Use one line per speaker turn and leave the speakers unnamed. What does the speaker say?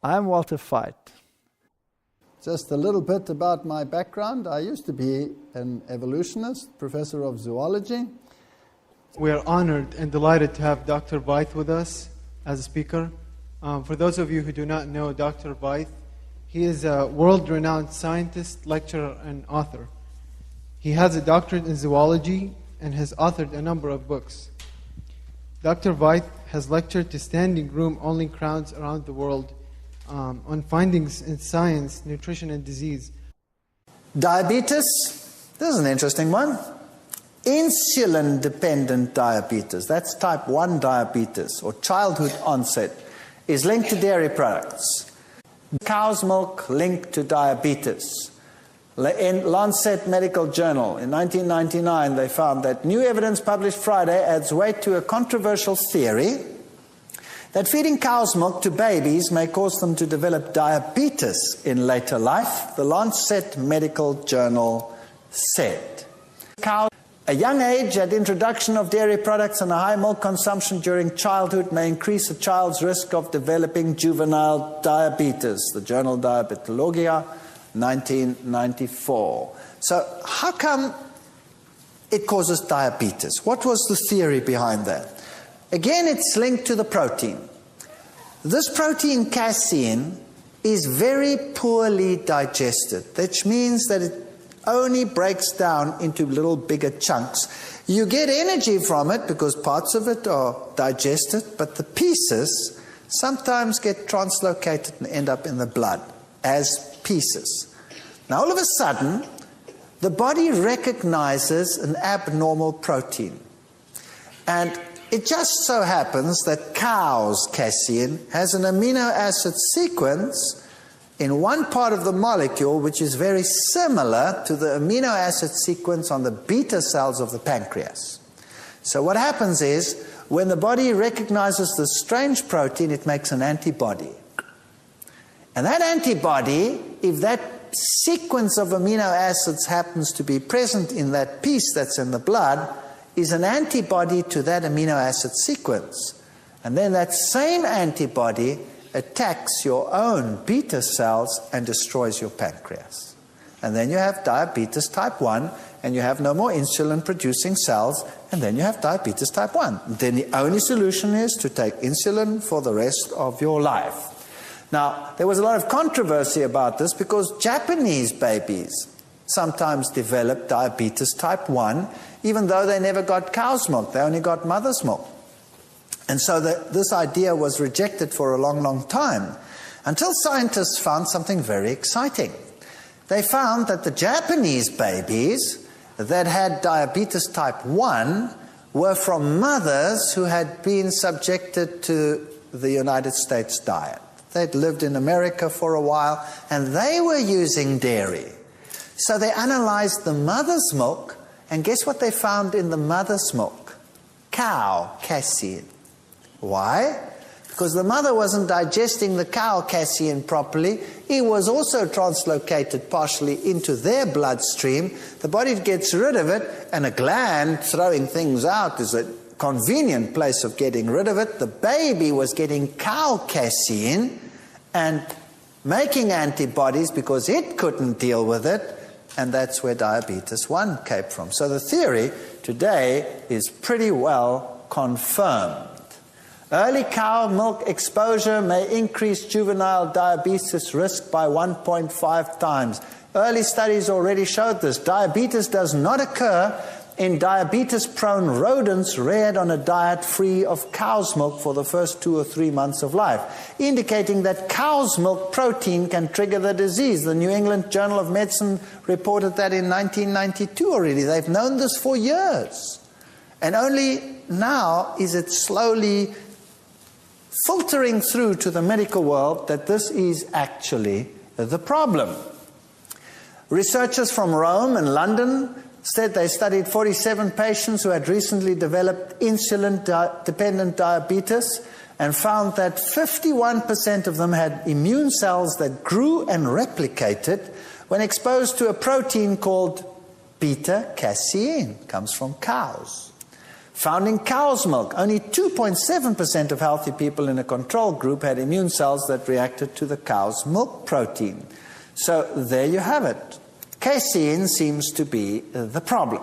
I'm Walter Veith.
Just a little bit about my background. I used to be an evolutionist, professor of zoology.
We are honored and delighted to have Dr. Veith with us as a speaker. For those of you who do not know Dr. Veith, he is a world-renowned scientist, lecturer, and author. He has a doctorate in zoology and has authored a number of books. Dr. Veith has lectured to standing room-only crowds around the world on findings in science, nutrition, and disease.
Diabetes, this is an interesting one. Insulin-dependent diabetes, that's type 1 diabetes or childhood onset, is linked to dairy products. Cow's milk linked to diabetes. In Lancet Medical Journal in 1999, they found that new evidence published Friday adds weight to a controversial theory that feeding cow's milk to babies may cause them to develop diabetes in later life, the Lancet Medical Journal said. A young age at introduction of dairy products and a high milk consumption during childhood may increase a child's risk of developing juvenile diabetes, the journal Diabetologia, 1994. So how come it causes diabetes? What was the theory behind that? Again, it's linked to the protein. This protein, casein, is very poorly digested, which means that it only breaks down into little bigger chunks. You get energy from it because parts of it are digested, but the pieces sometimes get translocated and end up in the blood as pieces. Now, all of a sudden, the body recognizes an abnormal protein. And it just so happens that cow's casein has an amino acid sequence in one part of the molecule which is very similar to the amino acid sequence on the beta cells of the pancreas. So what happens is, when the body recognizes the strange protein, it makes an antibody. And that antibody, if that sequence of amino acids happens to be present in that piece that's in the blood, is an antibody to that amino acid sequence. And then that same antibody attacks your own beta cells and destroys your pancreas. And then you have diabetes type 1, and you have no more insulin-producing cells, and then you have diabetes type 1. Then the only solution is to take insulin for the rest of your life. Now, there was a lot of controversy about this because Japanese babies sometimes develop diabetes type 1, even though they never got cow's milk, they only got mother's milk. And so this idea was rejected for a long, long time, until scientists found something very exciting. They found that the Japanese babies that had diabetes type 1 were from mothers who had been subjected to the United States diet. They'd lived in America for a while, and they were using dairy. So they analyzed the mother's milk, and guess what they found in the mother's milk? Cow casein. Why? Because the mother wasn't digesting the cow casein properly. It was also translocated partially into their bloodstream. The body gets rid of it, and a gland throwing things out is a convenient place of getting rid of it. The baby was getting cow casein and making antibodies because it couldn't deal with it, and that's where diabetes 1 came from. So the theory today is pretty well confirmed. Early cow milk exposure may increase juvenile diabetes risk by 1.5 times. Early studies already showed this. Diabetes does not occur in diabetes-prone rodents reared on a diet free of cow's milk for the first 2 or 3 months of life, indicating that cow's milk protein can trigger the disease. The New England Journal of Medicine reported that in 1992 already. They've known this for years. And only now is it slowly filtering through to the medical world that this is actually the problem. Researchers from Rome and London said they studied 47 patients who had recently developed insulin-dependent diabetes and found that 51% of them had immune cells that grew and replicated when exposed to a protein called beta-casein. Comes from cows. Found in cow's milk. Only 2.7% of healthy people in a control group had immune cells that reacted to the cow's milk protein. So there you have it. Casein seems to be the problem.